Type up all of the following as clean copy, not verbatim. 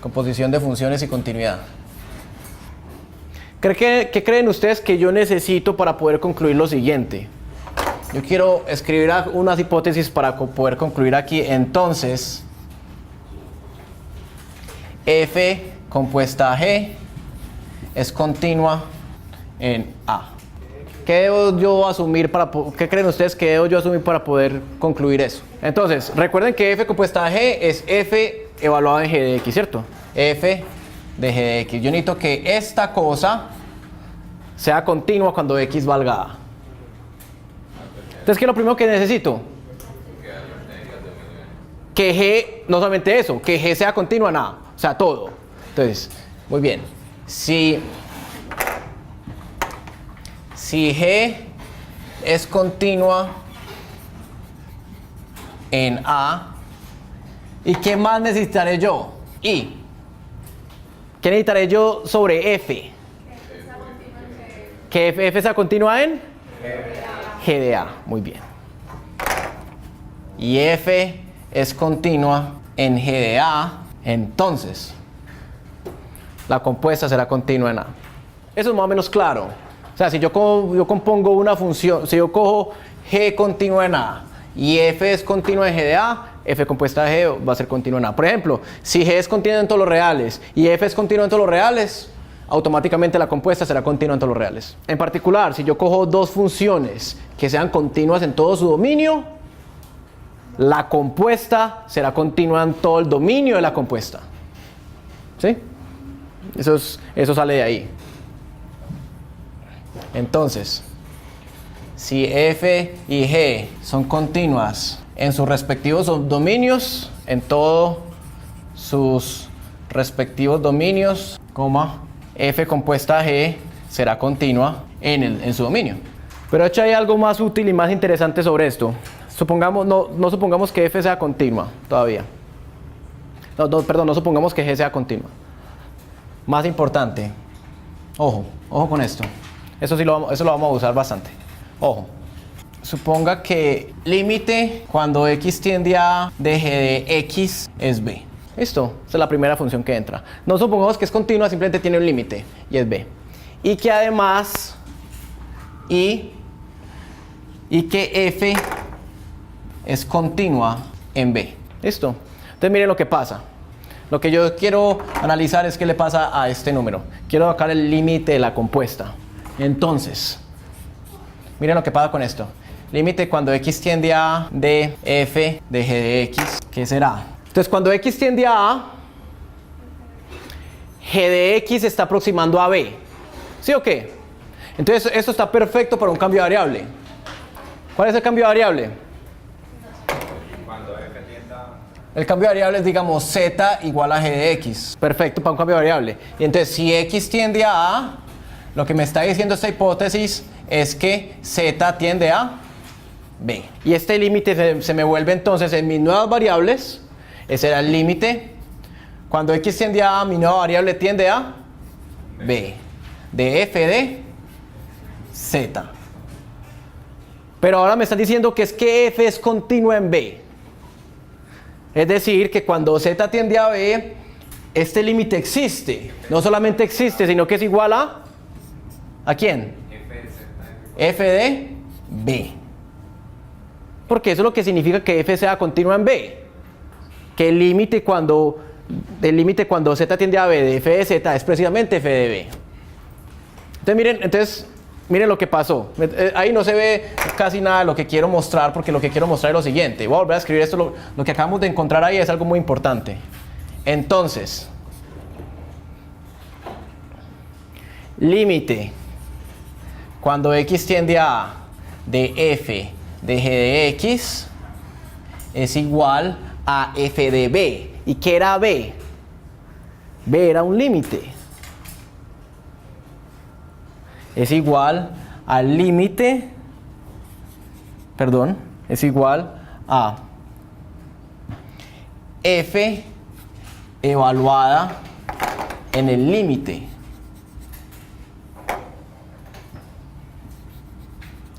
Composición de funciones y continuidad. ¿Qué creen ustedes que yo necesito para poder concluir lo siguiente? Yo quiero escribir unas hipótesis para poder concluir aquí. Entonces, F compuesta G es continua en A. ¿Qué debo yo asumir qué creen ustedes que debo yo asumir para poder concluir eso? Entonces, recuerden que F compuesta G es F evaluado en G de X, ¿cierto? F de G de X. Yo necesito que esta cosa sea continua cuando X valga A. Entonces, ¿qué es lo primero que necesito? Que G, no solamente eso, que G sea continua en A, o sea, todo. Entonces, muy bien. Si G es continua en A, ¿y qué más necesitaré yo? ¿Y qué necesitaré yo sobre F? Que F sea continua en G de A. Muy bien. Y F es continua en G de A, entonces la compuesta será continua en A. Eso es más o menos claro. O sea, si yo compongo una función, si yo cojo G continua en A y F es continua en G de A, F compuesta de G va a ser continua en A. Por ejemplo, si G es continua en todos los reales y F es continua en todos los reales, automáticamente la compuesta será continua en todos los reales. En particular, si yo cojo dos funciones que sean continuas en todo su dominio, la compuesta será continua en todo el dominio de la compuesta. ¿Sí? Eso sale de ahí. Entonces, si F y G son continuas en sus respectivos dominios, en todos sus respectivos dominios, F compuesta G será continua en su dominio. Pero de hecho hay algo más útil y más interesante sobre esto. No supongamos que F sea continua todavía. No supongamos que G sea continua. Más importante, ojo con esto. Eso lo vamos a usar bastante. Ojo. Suponga que límite cuando X tiende a A de G de X es B. Listo, esa es la primera función que entra. No supongamos que es continua, simplemente tiene un límite y es B. Y que además, y que F es continua en B. Listo. Entonces miren lo que pasa. Lo que yo quiero analizar es qué le pasa a este número. Quiero sacar el límite de la compuesta. Entonces, miren lo que pasa con esto. Límite cuando X tiende a A de F de G de X. ¿Qué será? Entonces, cuando X tiende a A, G de X está aproximando a B. ¿Sí o qué? Entonces, esto está perfecto para un cambio de variable. ¿Cuál es el cambio de variable? Cuando F tiende a... El cambio de variable es, digamos, Z igual a G de X. Perfecto para un cambio de variable. Y entonces, si X tiende a A, lo que me está diciendo esta hipótesis es que Z tiende a B. Y este límite se me vuelve entonces en mis nuevas variables. Ese era el límite. Cuando X tiende a A, mi nueva variable tiende a B. De F de Z. Pero ahora me están diciendo que es que F es continua en B. Es decir, que cuando Z tiende a B, este límite existe. No solamente existe, sino que es igual ¿a quién? F de B. Porque eso es lo que significa que F sea continua en B. Que el límite cuando Z tiende a B de F de Z es precisamente F de B. Entonces miren lo que pasó. Ahí no se ve casi nada de lo que quiero mostrar, porque lo que quiero mostrar es lo siguiente. Voy a volver a escribir esto. Lo que acabamos de encontrar ahí es algo muy importante. Entonces, límite cuando X tiende a A de F de G de X es igual a F de B. ¿Y qué era B? B era un límite. Es igual al límite, es igual a F evaluada en el límite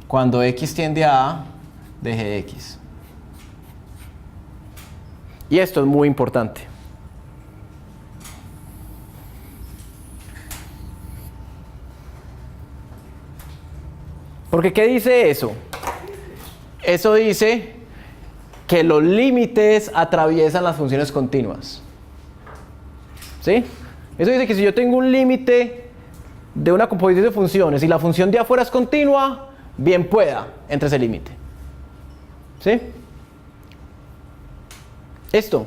cuando X tiende a A de G de X. Y esto es muy importante. Porque ¿qué dice eso? Eso dice que los límites atraviesan las funciones continuas. ¿Sí? Eso dice que si yo tengo un límite de una composición de funciones y la función de afuera es continua, bien pueda entre ese límite. ¿Sí? Esto.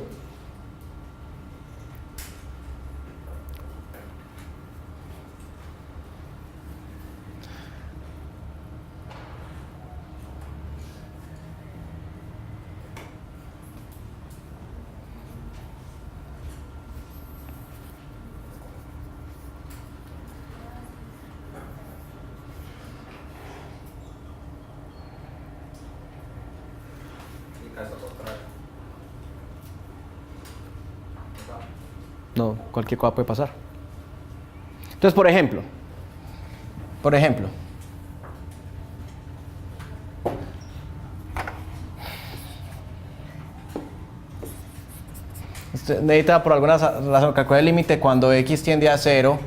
Caso contrario. No, cualquier cosa puede pasar. Entonces, por ejemplo, usted necesita por alguna razón calcular el límite cuando x tiende a 0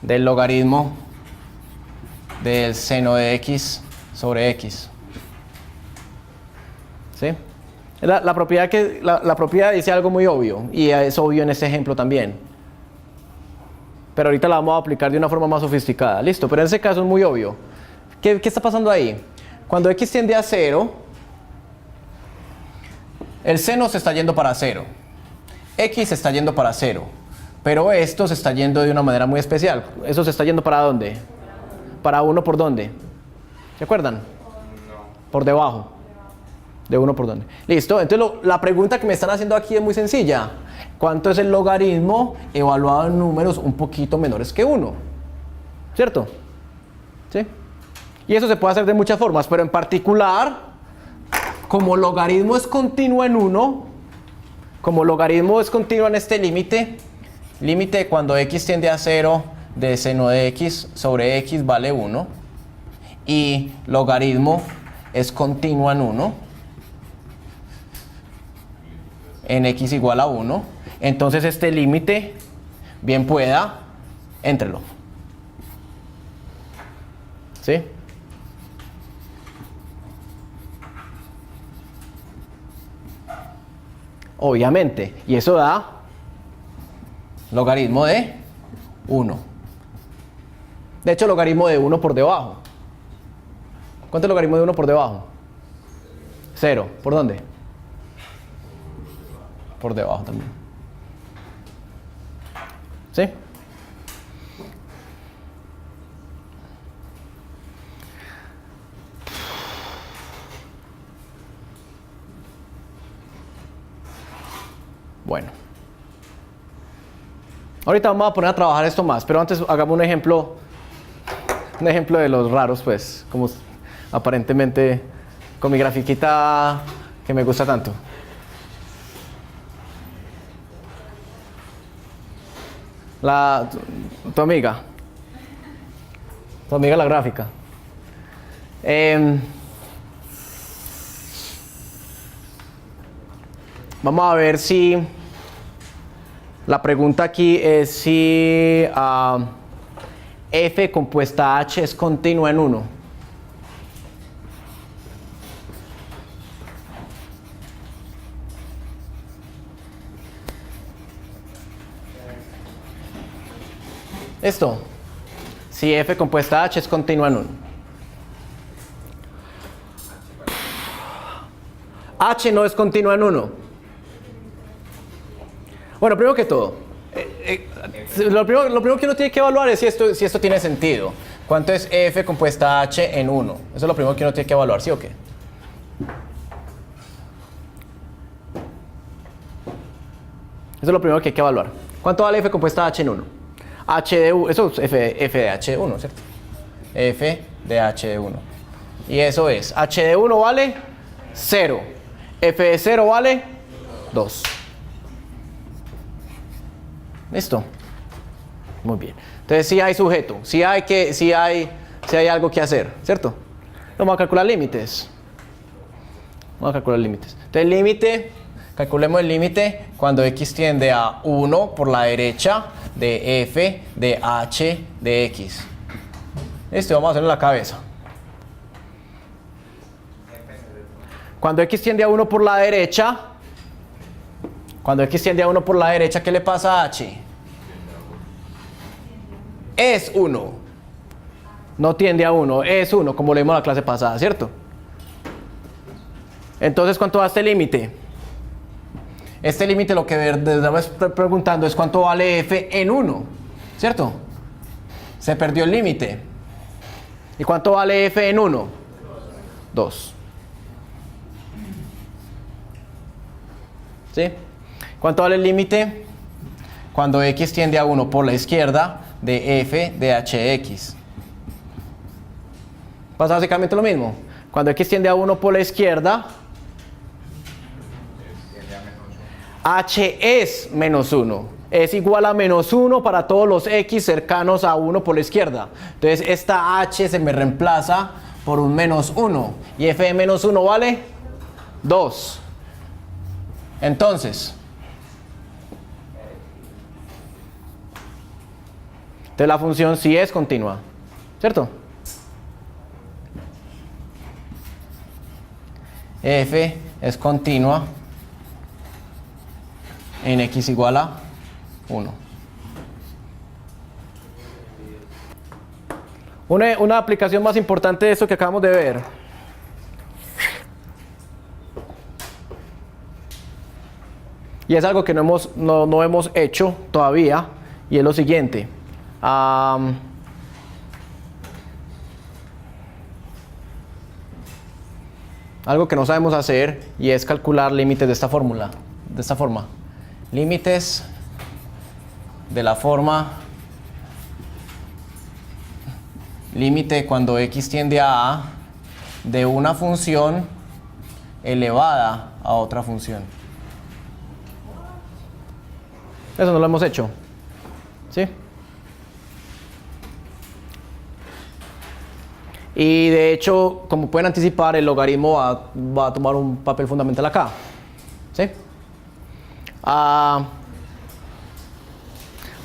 del logaritmo del seno de x sobre x. ¿Sí? La propiedad dice algo muy obvio, y es obvio en este ejemplo también. Pero ahorita la vamos a aplicar de una forma más sofisticada. Listo, pero en ese caso es muy obvio. ¿Qué está pasando ahí? Cuando x tiende a 0, el seno se está yendo para 0. X se está yendo para 0. Pero esto se está yendo de una manera muy especial. ¿Eso se está yendo para dónde? ¿Para 1 por dónde? ¿Se acuerdan? No. Por debajo. ¿De 1 por dónde? Listo, entonces la pregunta que me están haciendo aquí es muy sencilla. ¿Cuánto es el logaritmo evaluado en números un poquito menores que 1? ¿Cierto? ¿Sí? Y eso se puede hacer de muchas formas, pero en particular, como logaritmo es continuo en 1, como logaritmo es continuo en este límite, límite cuando x tiende a 0 de seno de x sobre x vale 1, y logaritmo es continuo en 1, en x igual a 1, entonces este límite, bien pueda, éntrelo. ¿Sí? Obviamente, y eso da logaritmo de 1. De hecho, logaritmo de 1 por debajo. ¿Cuánto es logaritmo de 1 por debajo? 0. ¿Por dónde? Por debajo también. ¿Sí? Bueno. Ahorita vamos a poner a trabajar esto más, pero antes hagamos un ejemplo de los raros, pues, como aparentemente con mi grafiquita que me gusta tanto. Tu amiga la gráfica. Vamos a ver si la pregunta aquí es si f compuesta h es continua en 1. Esto, si f compuesta h es continua en 1. H no es continua en 1. Bueno, primero que todo, lo primero que uno tiene que evaluar es si esto tiene sentido. ¿Cuánto es f compuesta h en 1? Eso es lo primero que uno tiene que evaluar, ¿sí o qué? Eso es lo primero que hay que evaluar. ¿Cuánto vale f compuesta h en 1? H de 1, eso es f de h de 1, ¿cierto? F de h de 1. Y eso es, h de 1 vale 0. F de 0 vale 2. ¿Listo? Muy bien. Entonces sí hay sujeto, sí hay algo que hacer, ¿cierto? Vamos a calcular límites. Entonces el límite calculemos el límite cuando x tiende a 1 por la derecha de f de h de x. Listo, vamos a hacerlo en la cabeza. Cuando x tiende a 1 por la derecha, ¿qué le pasa a h? Es 1. No tiende a 1, es 1, como leímos en la clase pasada, ¿cierto? Entonces, ¿cuánto va este límite? Este límite lo que estamos preguntando es cuánto vale f en 1, ¿cierto? Se perdió el límite. ¿Y cuánto vale f en 1? 2. ¿Sí? ¿Cuánto vale el límite? Cuando x tiende a 1 por la izquierda de f de hx. Pasa básicamente lo mismo. Cuando x tiende a 1 por la izquierda, h es menos 1. Es igual a menos 1 para todos los x cercanos a 1 por la izquierda. Entonces esta h se me reemplaza por un menos 1. Y f de menos 1 vale 2. Entonces la función sí es continua, ¿cierto? F es continua en x igual a 1. Una aplicación más importante de esto que acabamos de ver. Y es algo que no hemos hecho todavía, y es lo siguiente. Algo que no sabemos hacer, y es calcular límites de esta fórmula, de esta forma. Límites de la forma límite cuando x tiende a de una función elevada a otra función. Eso no lo hemos hecho, ¿sí? Y de hecho, como pueden anticipar, el logaritmo va a tomar un papel fundamental acá, ¿sí?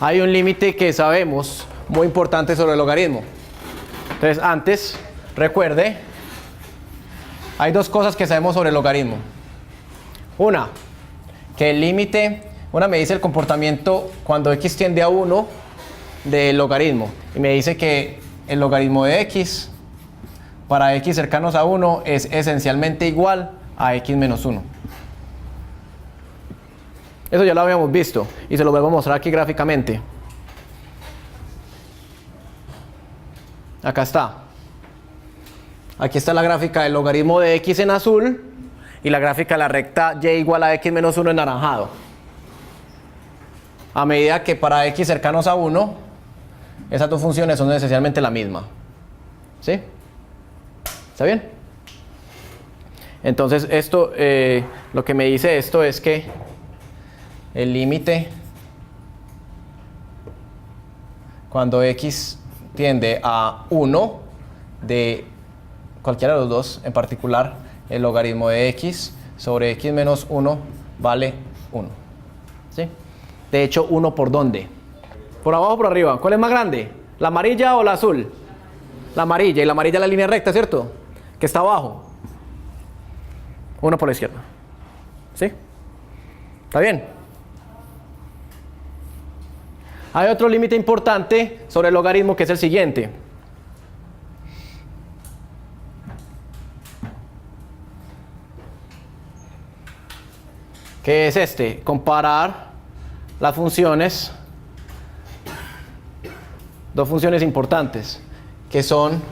Hay un límite que sabemos muy importante sobre el logaritmo. Entonces, antes, recuerde, hay dos cosas que sabemos sobre el logaritmo. Una, que el límite, una me dice el comportamiento cuando x tiende a 1 del logaritmo. Y me dice que el logaritmo de x para x cercanos a 1 es esencialmente igual a x menos 1. Eso ya lo habíamos visto y se lo vuelvo a mostrar aquí gráficamente. Acá está. Aquí está la gráfica del logaritmo de x en azul y la gráfica de la recta y igual a x menos 1 en naranjado. A medida que para x cercanos a 1, esas dos funciones son esencialmente la misma. ¿Sí? ¿Está bien? Entonces esto, lo que me dice esto es que el límite cuando x tiende a 1 de cualquiera de los dos, en particular el logaritmo de x sobre x menos 1 vale 1. ¿Sí? De hecho, 1 ¿por dónde? ¿Por abajo o por arriba? ¿Cuál es más grande? ¿La amarilla o la azul? La amarilla, y la amarilla es la línea recta, ¿cierto? Que está abajo. 1 por la izquierda. ¿Sí? ¿Está bien? Hay otro límite importante sobre el logaritmo que es el siguiente. Que es este, comparar las funciones, dos funciones importantes, que son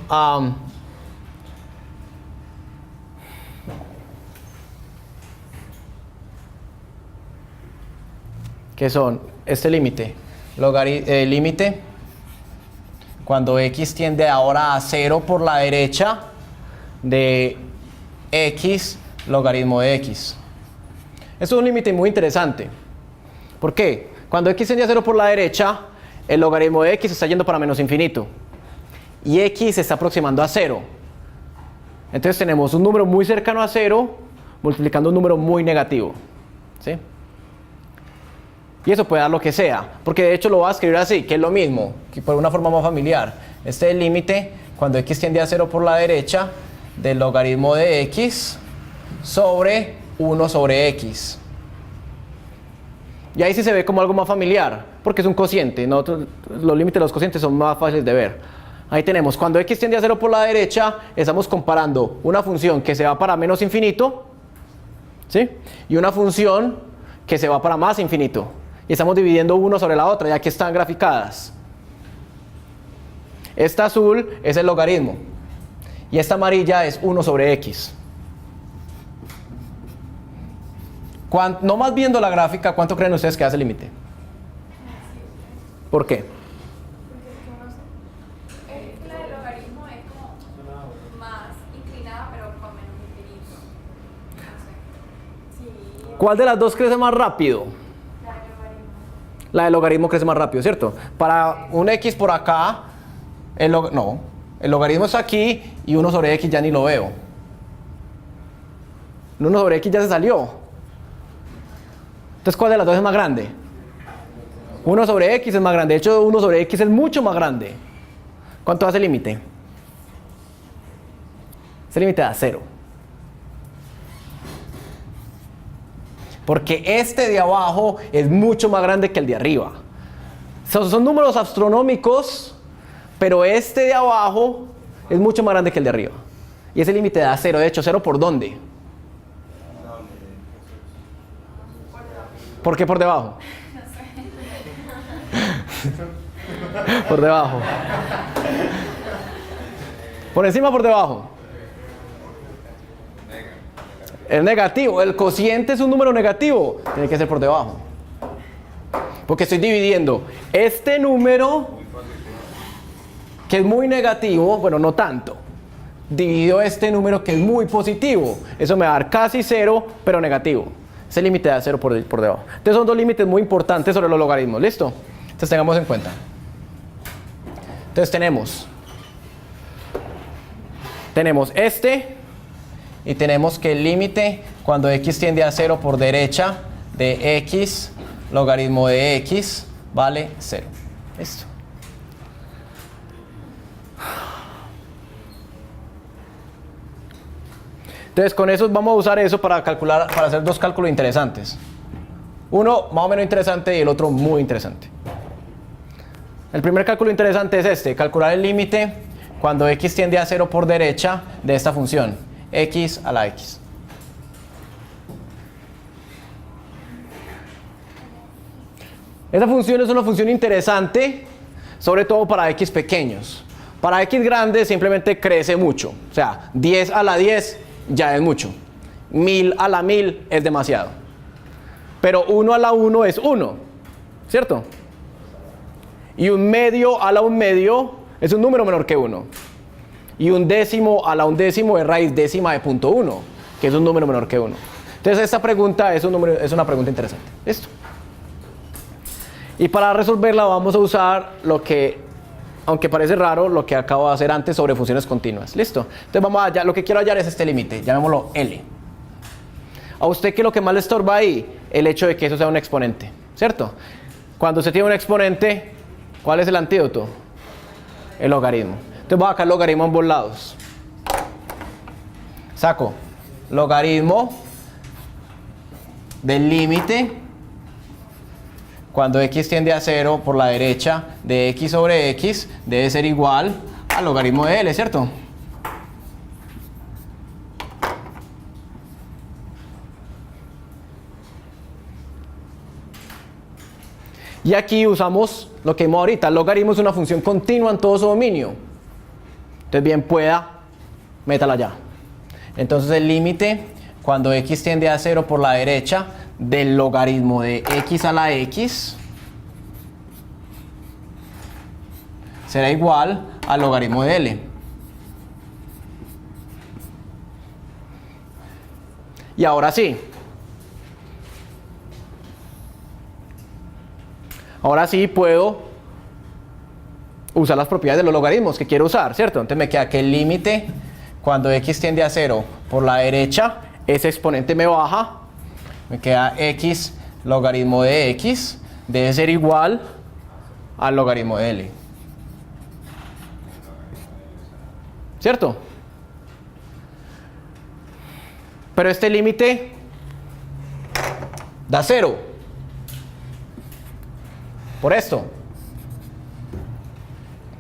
este límite, límite cuando x tiende ahora a 0 por la derecha de x logaritmo de x. Es un límite muy interesante. ¿Por qué? Cuando x tiende a 0 por la derecha, el logaritmo de x está yendo para menos infinito. Y x se está aproximando a 0. Entonces tenemos un número muy cercano a 0 multiplicando un número muy negativo. ¿sí? Y eso puede dar lo que sea, porque de hecho lo voy a escribir así, que es lo mismo, que por una forma más familiar. Este es el límite cuando x tiende a 0 por la derecha del logaritmo de x sobre 1 sobre x. Y ahí sí se ve como algo más familiar, porque es un cociente. Nosotros, los límites de los cocientes son más fáciles de ver. Ahí tenemos, cuando x tiende a 0 por la derecha, estamos comparando una función que se va para menos infinito, ¿sí? Y una función que se va para más infinito. Y estamos dividiendo uno sobre la otra, y aquí están graficadas. Esta azul es el logaritmo, y esta amarilla es 1 sobre x. No más viendo la gráfica, ¿cuánto creen ustedes que hace el límite? ¿Por qué? La del logaritmo es como más inclinada, pero con menos infinito. No sé. Sí. ¿Cuál de las dos crece más rápido? La del logaritmo. La del logaritmo crece más rápido, ¿cierto? Para un x por acá, el logaritmo está aquí y 1 sobre x ya ni lo veo. 1 sobre x ya se salió. Entonces, ¿cuál de las dos es más grande? 1 sobre x es más grande. De hecho, 1 sobre x es mucho más grande. ¿Cuánto hace el límite? Ese límite da 0. Porque este de abajo es mucho más grande que el de arriba. Son números astronómicos, pero este de abajo es mucho más grande que el de arriba. Y ese límite da 0. De hecho, ¿0 por dónde? ¿Por qué por debajo? Por debajo. ¿Por encima o por debajo? Es negativo. El cociente es un número negativo. Tiene que ser por debajo. Porque estoy dividiendo este número, que es muy negativo, bueno, no tanto, dividido este número que es muy positivo. Eso me va a dar casi 0, pero negativo. Ese límite da 0 por debajo. Entonces son dos límites muy importantes sobre los logaritmos. ¿Listo? Entonces tengamos en cuenta. Entonces tenemos este, y tenemos que el límite cuando x tiende a 0 por derecha de x logaritmo de x vale 0. Listo. Entonces con eso vamos a usar eso para calcular, para hacer dos cálculos interesantes. Uno más o menos interesante y el otro muy interesante. El primer cálculo interesante es este, calcular el límite cuando x tiende a 0 por derecha de esta función, x a la x. Esta función es una función interesante, sobre todo para x pequeños. Para x grandes simplemente crece mucho, o sea, 10 a la 10 ya es mucho, 1000 a la 1000 es demasiado. Pero 1 a la 1 es 1, ¿cierto? Y un medio a la un medio es un número menor que 1. Y un décimo a la un décimo es raíz décima de 0.1, que es un número menor que 1. Entonces esta pregunta es una pregunta interesante. ¿Listo? Y para resolverla vamos a usar lo que, aunque parece raro, lo que acabo de hacer antes sobre funciones continuas. ¿Listo? Entonces vamos allá, lo que quiero hallar es este límite, llamémoslo L. ¿A usted qué es lo que más le estorba ahí? El hecho de que eso sea un exponente, ¿cierto? Cuando usted tiene un exponente, ¿cuál es el antídoto? El logaritmo. Entonces voy a sacar logaritmo a ambos lados. Saco logaritmo del límite cuando x tiende a 0 por la derecha de x sobre x debe ser igual al logaritmo de L, ¿cierto? Y aquí usamos lo que vimos ahorita. El logaritmo es una función continua en todo su dominio. Entonces bien pueda, métala ya. Entonces el límite cuando x tiende a 0 por la derecha del logaritmo de x a la x será igual al logaritmo de L. Y ahora sí. Ahora sí puedo usar las propiedades de los logaritmos que quiero usar, ¿cierto? Entonces me queda que el límite cuando x tiende a 0 por la derecha, ese exponente me baja Me queda x logaritmo de x debe ser igual al logaritmo de L. ¿Cierto? Pero este límite da 0. Por esto.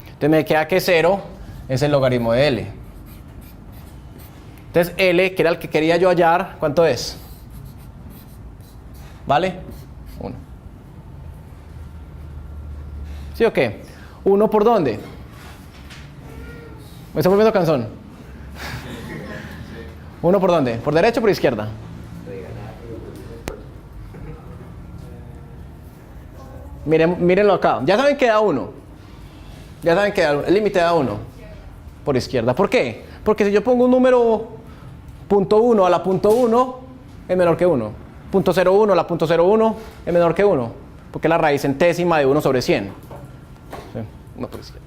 Entonces me queda que 0 es el logaritmo de L. Entonces L, que era el que quería yo hallar, ¿cuánto es? ¿Vale? 1. ¿Sí o qué? ¿1 por dónde? Me estoy volviendo cansón. ¿1 por dónde? ¿Por derecha o por izquierda? Mírenlo acá. Ya saben que da 1. Ya saben que el límite da 1. Por izquierda. ¿Por qué? Porque si yo pongo un número punto 1 a la punto 1 es menor que 1. Punto 0,1 a la punto 0,1 es menor que 1. Porque es la raíz centésima de 1 sobre 100. ¿Sí? 1 por izquierda.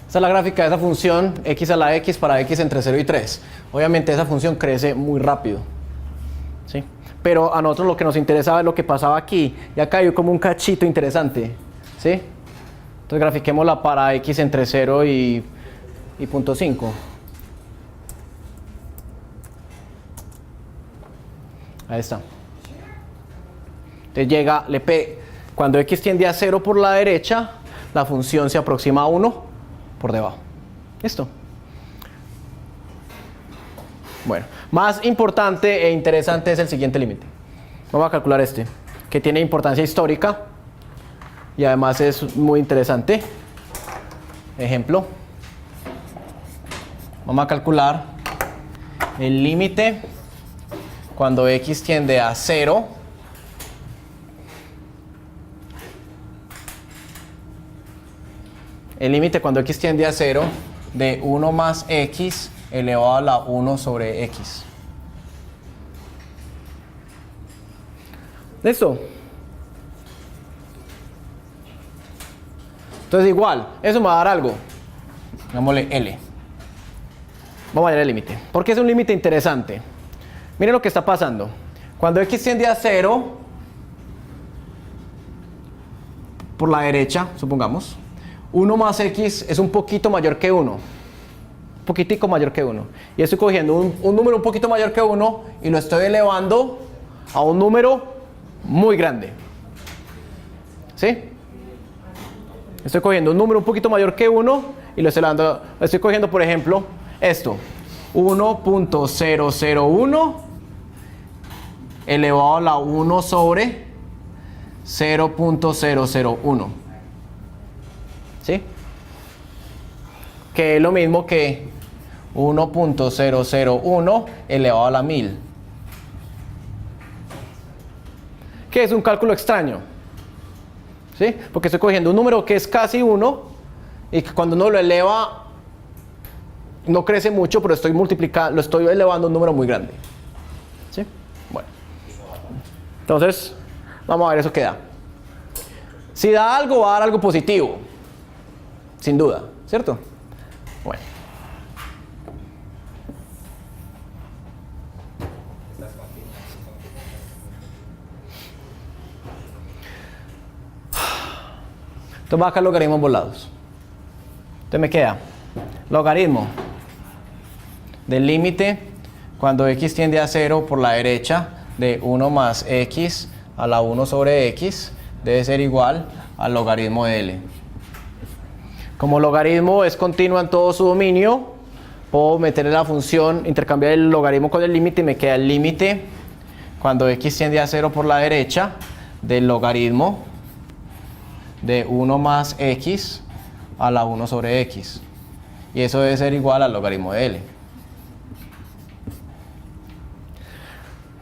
Esta es la gráfica de esa función x a la x para x entre 0 y 3. Obviamente esa función crece muy rápido. ¿Sí? Pero a nosotros lo que nos interesaba es lo que pasaba aquí. Y acá hay como un cachito interesante. ¿Sí? Entonces grafiquémosla para x entre 0 y punto 5. Ahí está. Entonces cuando x tiende a 0 por la derecha, la función se aproxima a 1 por debajo. ¿Listo? Bueno, más importante e interesante es el siguiente límite. Vamos a calcular este, que tiene importancia histórica y además es muy interesante. Ejemplo. Vamos a calcular el límite cuando x tiende a 0 el límite cuando x tiende a 0 de 1 más x elevado a la 1 sobre x. ¿Listo? Entonces igual, eso me va a dar algo. Llamémosle L. Vamos a hallar el límite. Porque es un límite interesante. Miren lo que está pasando. Cuando x tiende a 0 por la derecha, supongamos, 1 más x es un poquito mayor que 1. Un poquitico mayor que 1. Y estoy cogiendo un número un poquito mayor que 1 y lo estoy elevando a un número muy grande. ¿Sí? Estoy cogiendo un número un poquito mayor que 1 y lo estoy elevando. Estoy cogiendo, por ejemplo, esto. 1.001 elevado a la 1 sobre 0.001. ¿Sí? Que es lo mismo que 1.001 elevado a la 1000. Que es un cálculo extraño. ¿Sí? Porque estoy cogiendo un número que es casi 1 y que cuando uno lo eleva no crece mucho, pero lo estoy elevando a un número muy grande. ¿Sí? Bueno. Entonces, vamos a ver eso que da. Si da algo, va a dar algo positivo. Sin duda, ¿cierto? Bueno. Entonces va acá logaritmos volados. Entonces me queda logaritmo del límite cuando x tiende a 0 por la derecha de 1 más x a la 1 sobre x debe ser igual al logaritmo de L. Como logaritmo es continuo en todo su dominio, puedo meterle la función, intercambiar el logaritmo con el límite y me queda el límite cuando x tiende a 0 por la derecha del logaritmo de 1 más x a la 1 sobre x. Y eso debe ser igual al logaritmo de L.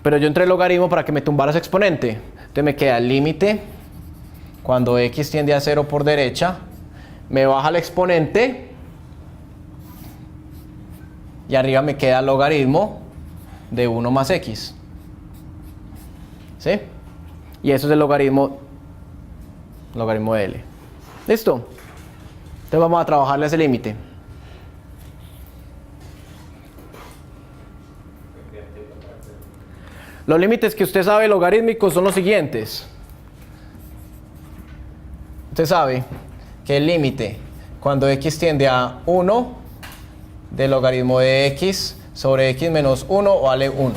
Pero yo entré el logaritmo para que me tumbara ese exponente. Entonces me queda el límite cuando x tiende a 0 por derecha, me baja el exponente y arriba me queda el logaritmo de 1 más x. ¿Sí? Y eso es el logaritmo de L. ¿Listo? Entonces vamos a trabajarle ese límite. Los límites que usted sabe logarítmicos son los siguientes. Usted sabe que el límite cuando x tiende a 1 del logaritmo de x sobre x menos 1 vale 1.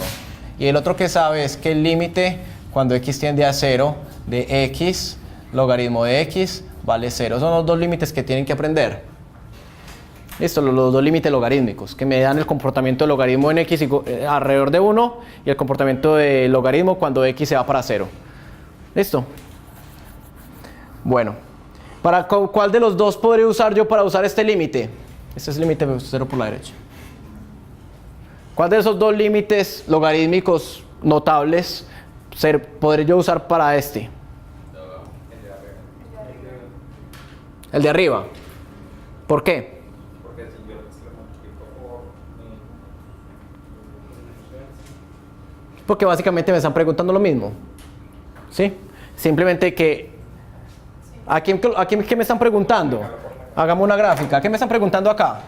Y el otro que sabe es que el límite cuando x tiende a 0 de x logaritmo de x vale 0. Son los dos límites que tienen que aprender. Listo, los dos límites logarítmicos que me dan el comportamiento del logaritmo en x alrededor de 1 y el comportamiento del logaritmo cuando x se va para 0. ¿Listo? Bueno, ¿cuál de los dos podría usar yo para usar este límite? Este es el límite 0 por la derecha. ¿Cuál de esos dos límites logarítmicos notables podré yo usar para este? El de arriba. ¿Por qué? Porque si yo se lo multiplico por Porque básicamente me están preguntando lo mismo. ¿Sí? Simplemente que... ¿qué me están preguntando? Hagamos una gráfica. ¿Qué me están preguntando acá?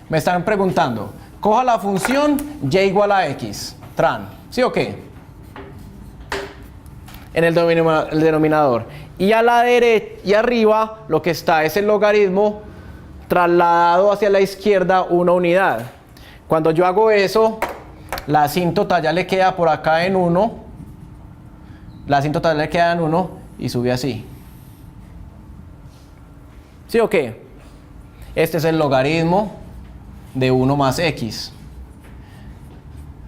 Me están preguntando, coja la función y igual a x, tran, ¿sí o qué? En el denominador. Y a la derecha y arriba lo que está es el logaritmo trasladado hacia la izquierda una unidad. Cuando yo hago eso, la asíntota ya le queda por acá en 1. La asíntota le queda en 1 y sube así. ¿Sí o qué? Este es el logaritmo de 1 más x.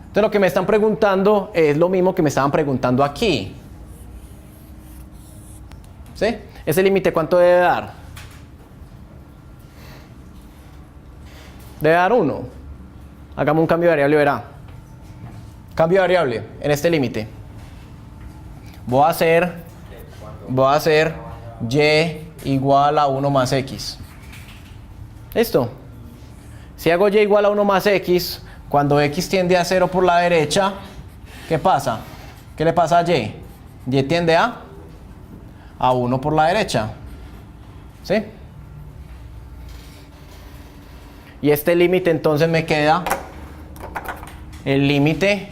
Entonces lo que me están preguntando es lo mismo que me estaban preguntando aquí. ¿Sí? ¿Ese límite cuánto debe dar? Debe dar 1. Hagamos un cambio de variable y verá. Cambio de variable en este límite. Voy a hacer y igual a 1 más x. ¿Listo? Si hago y igual a 1 más x, cuando x tiende a 0 por la derecha, ¿qué pasa? ¿Qué le pasa a y? Y tiende a 1 por la derecha. ¿Sí? Y este límite entonces me queda el límite.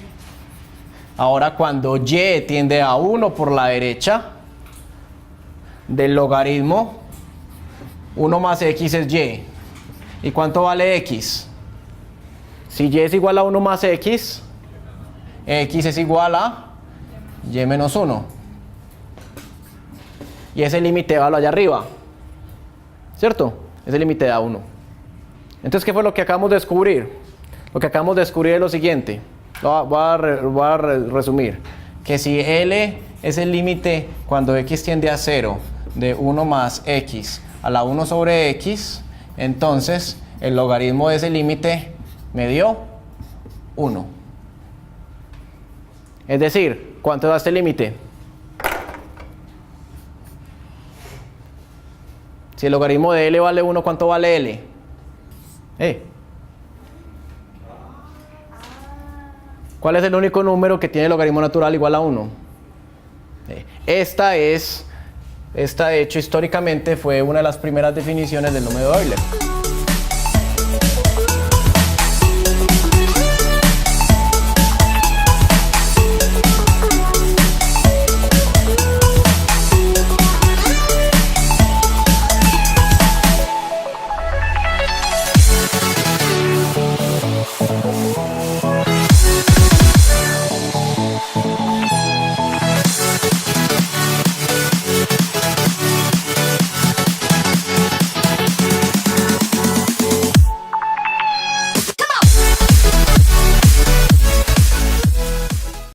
Ahora cuando y tiende a 1 por la derecha del logaritmo 1 más x es y. ¿Y cuánto vale x? Si y es igual a 1 más x, x es igual a y menos 1. Y ese límite va allá arriba, ¿cierto? Ese límite da 1. Entonces, ¿qué fue lo que acabamos de descubrir? Lo que acabamos de descubrir es lo siguiente. Voy a resumir. Que si L es el límite cuando x tiende a 0 de 1 más x a la 1 sobre x, entonces el logaritmo de ese límite me dio 1. Es decir, ¿cuánto da este límite? Si el logaritmo de L vale 1, ¿cuánto vale L? ¿Cuál es el único número que tiene logaritmo natural igual a 1? Esta de hecho históricamente fue una de las primeras definiciones del número de Euler.